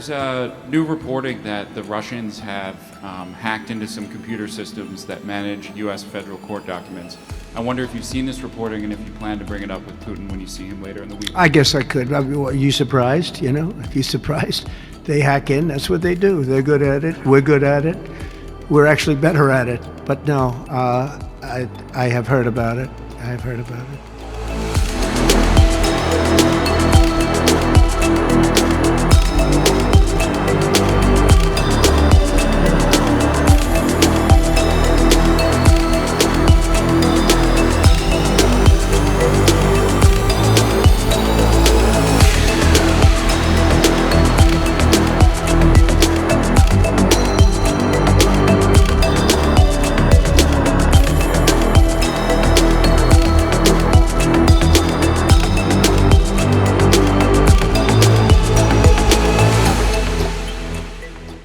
There's new reporting that the Russians have hacked into some computer systems that manage U.S. federal court documents. I wonder if you've seen this reporting and if you plan to bring it up with Putin when you see him later in the week. I guess I could. Are you surprised? You know, are you surprised? They hack in. That's what they do. They're good at it. We're good at it. We're actually better at it. But no, I have heard about it. I have heard about it.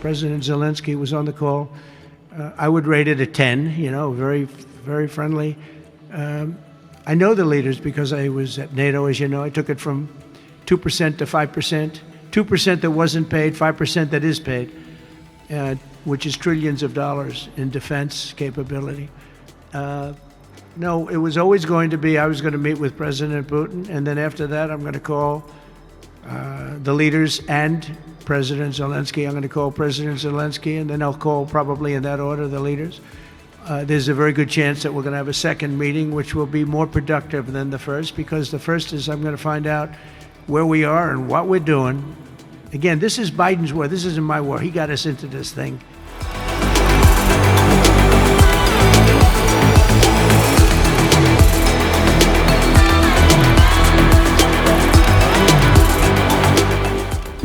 President Zelensky was on the call. I would rate it a 10, you know, very, very friendly. I know the leaders because I was at NATO, as you know. I took it from 2% to 5%, 2% that wasn't paid, 5% that is paid, which is trillions of dollars in defense capability. No, it was always going to be, I was going to meet with President Putin, and then after that, I'm going to call the leaders and President Zelensky. I'm going to call President Zelensky, and then I'll call, probably in that order, the leaders. There's a very good chance that we're going to have a second meeting, which will be more productive than the first, because the first is I'm going to find out where we are and what we're doing. Again, this is Biden's war. This isn't my war. He got us into this thing.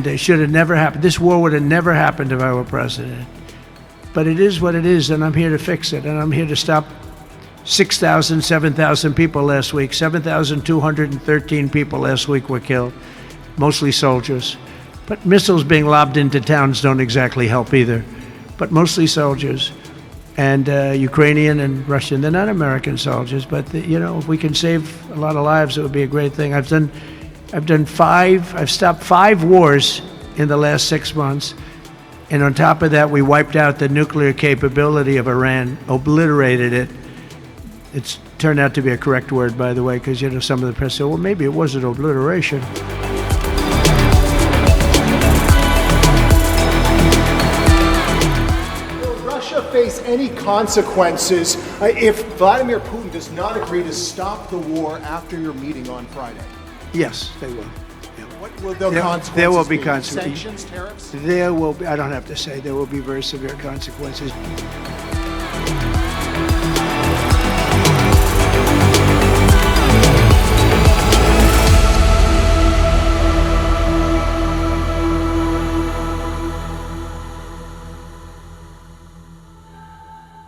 It should have never happened. This war would have never happened if I were president. But it is what it is, and I'm here to fix it. And I'm here to stop 6,000, 7,000 people last week. 7,213 people last week were killed, mostly soldiers. But missiles being lobbed into towns don't exactly help either. But mostly soldiers, and Ukrainian and Russian. They're not American soldiers, but you know, if we can save a lot of lives, it would be a great thing. I've stopped 5 wars in the last 6 months. And on top of that, we wiped out the nuclear capability of Iran, obliterated it. It's turned out to be a correct word, by the way, because, you know, some of the press said, well, maybe it wasn't obliteration. Will Russia face any consequences if Vladimir Putin does not agree to stop the war after your meeting on Friday? Yes, they will. What will the consequences There will be be? consequences. Sanctions, tariffs? There will be, I don't have to say, there will be very severe consequences.